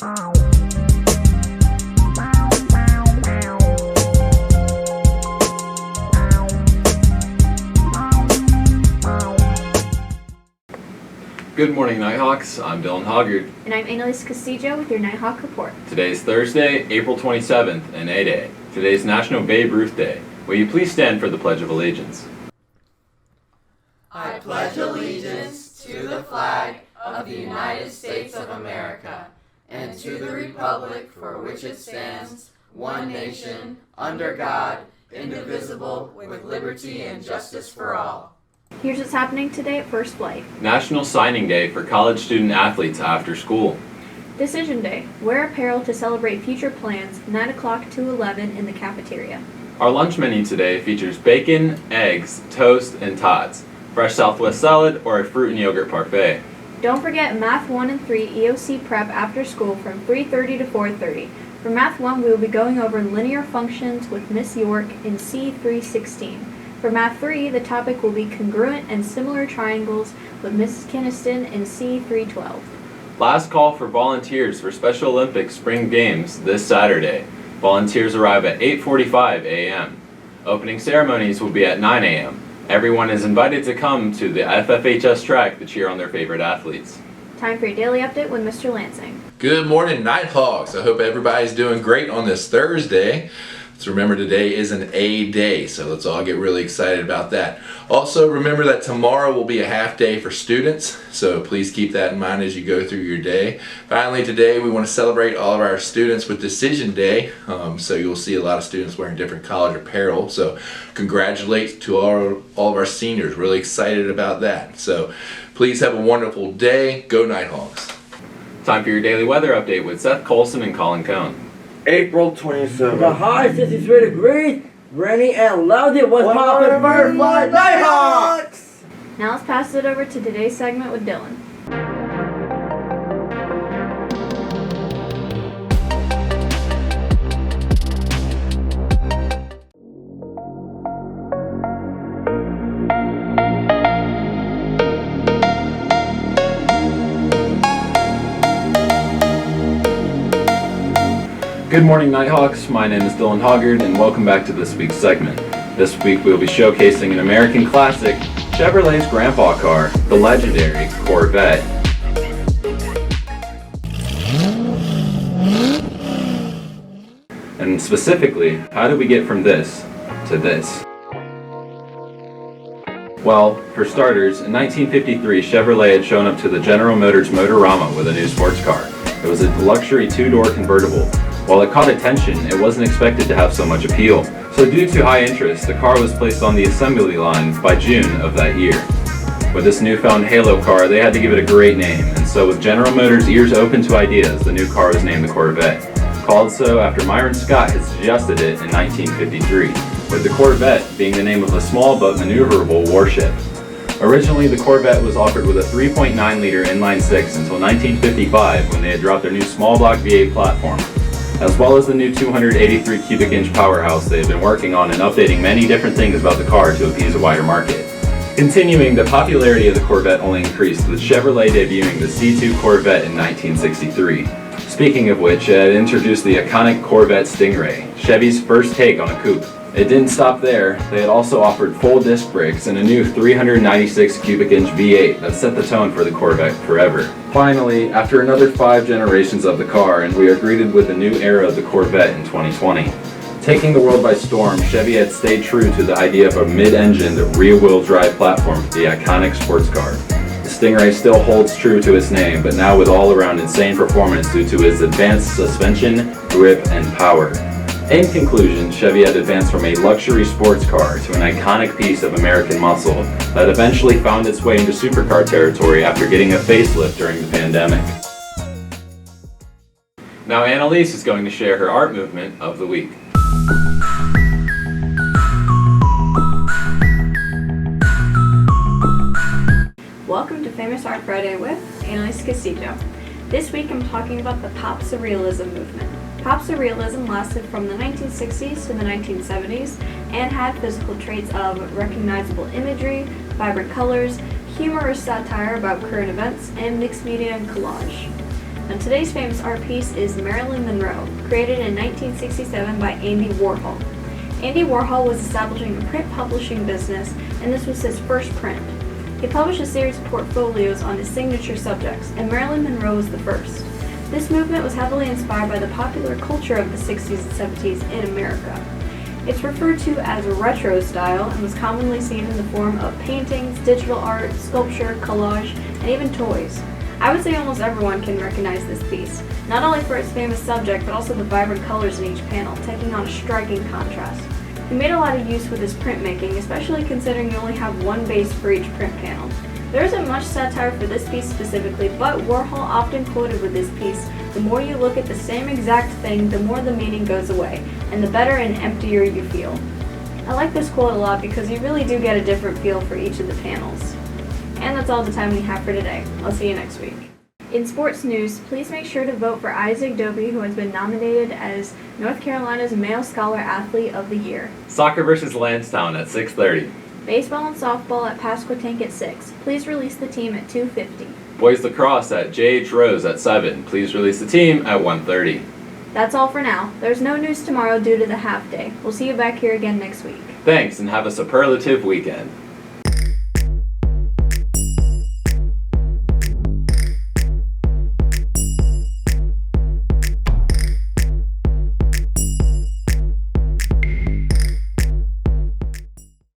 Good morning, Nighthawks. I'm Dylan Hoggard. And I'm Annalise Castillo with your Nighthawk Report. Today's Thursday, April 27th, and A-Day. Today's National Babe Ruth Day. Will you please stand for the Pledge of Allegiance? I pledge allegiance to the flag of the United States of America and to the republic for which it stands, one nation, under God, indivisible, with liberty and justice for all. Here's what's happening today at First Flight. National Signing Day for college student athletes after school. Decision Day. Wear apparel to celebrate future plans, 9 o'clock to 11 in the cafeteria. Our lunch menu today features bacon, eggs, toast, and tots, fresh Southwest salad, or a fruit and yogurt parfait. Don't forget Math 1 and 3 EOC prep after school from 3:30 to 4:30. For Math 1, we will be going over linear functions with Miss York in C316. For Math 3, the topic will be congruent and similar triangles with Mrs. Kiniston in C312. Last call for volunteers for Special Olympics Spring Games this Saturday. Volunteers arrive at 8:45 a.m. Opening ceremonies will be at 9 a.m. Everyone is invited to come to the FFHS track to cheer on their favorite athletes. Time for your daily update with Mr. Lansing. Good morning, Nighthawks. I hope everybody's doing great on this Thursday. So remember, today is an A day, so let's all get really excited about that. Also, remember that tomorrow will be a half day for students, so please keep that in mind as you go through your day. Finally, today we want to celebrate all of our students with Decision Day, so you'll see a lot of students wearing different college apparel. So congratulate to all of our seniors. Really excited about that. So please have a wonderful day. Go Nighthawks. Time for your daily weather update with Seth Colson and Colin Cohn. April 27th. The high 63 degrees, rainy and lousy. What's poppin' First Flight Nighthawks? Now let's pass it over to today's segment with Dylan. Good morning, Nighthawks. My name is Dylan Hoggard, and welcome back to this week's segment. This week we'll be showcasing an American classic, Chevrolet's grandpa car, the legendary Corvette. And specifically, how did we get from this to this? Well, for starters, in 1953, Chevrolet had shown up to the General Motors Motorama with a new sports car. It was a luxury two-door convertible. While it caught attention, it wasn't expected to have so much appeal. So due to high interest, the car was placed on the assembly line by June of that year. With this newfound halo car, they had to give it a great name, and so with General Motors' ears open to ideas, the new car was named the Corvette. Called so after Myron Scott had suggested it in 1953, with the Corvette being the name of a small but maneuverable warship. Originally, the Corvette was offered with a 3.9-liter inline-six until 1955 when they had dropped their new small block V8 platform. As well as the new 283 cubic inch powerhouse, they have been working on and updating many different things about the car to appease a wider market. Continuing, the popularity of the Corvette only increased, with Chevrolet debuting the C2 Corvette in 1963. Speaking of which, it had introduced the iconic Corvette Stingray, Chevy's first take on a coupe. It didn't stop there. They had also offered full disc brakes and a new 396 cubic inch V8 that set the tone for the Corvette forever. Finally, after another 5 generations of the car, and we are greeted with a new era of the Corvette in 2020. Taking the world by storm, Chevy had stayed true to the idea of a mid-engined, rear-wheel drive platform for the iconic sports car. The Stingray still holds true to its name, but now with all-around insane performance due to its advanced suspension, grip, and power. In conclusion, Chevy had advanced from a luxury sports car to an iconic piece of American muscle that eventually found its way into supercar territory after getting a facelift during the pandemic. Now Annalise is going to share her art movement of the week. Welcome to Famous Art Friday with Annalise Castillo. This week I'm talking about the Pop Surrealism movement. Pop Surrealism lasted from the 1960s to the 1970s and had physical traits of recognizable imagery, vibrant colors, humorous satire about current events, and mixed media and collage. Now today's famous art piece is Marilyn Monroe, created in 1967 by Andy Warhol. Andy Warhol was establishing a print publishing business, and this was his first print. He published a series of portfolios on his signature subjects, and Marilyn Monroe was the first. This movement was heavily inspired by the popular culture of the 60s and 70s in America. It's referred to as retro style and was commonly seen in the form of paintings, digital art, sculpture, collage, and even toys. I would say almost everyone can recognize this piece, not only for its famous subject, but also the vibrant colors in each panel, taking on a striking contrast. He made a lot of use with his printmaking, especially considering you only have one base for each print panel. There isn't much satire for this piece specifically, but Warhol often quoted with this piece, "The more you look at the same exact thing, the more the meaning goes away, and the better and emptier you feel." I like this quote a lot because you really do get a different feel for each of the panels. And that's all the time we have for today. I'll see you next week. In sports news, please make sure to vote for Isaac Doby, who has been nominated as North Carolina's Male Scholar Athlete of the Year. Soccer versus Lansdowne at 6:30. Baseball and softball at Pasquotank at 6. Please release the team at 2:50. Boys lacrosse at J.H. Rose at 7. Please release the team at 1:30. That's all for now. There's no news tomorrow due to the half day. We'll see you back here again next week. Thanks, and have a superlative weekend.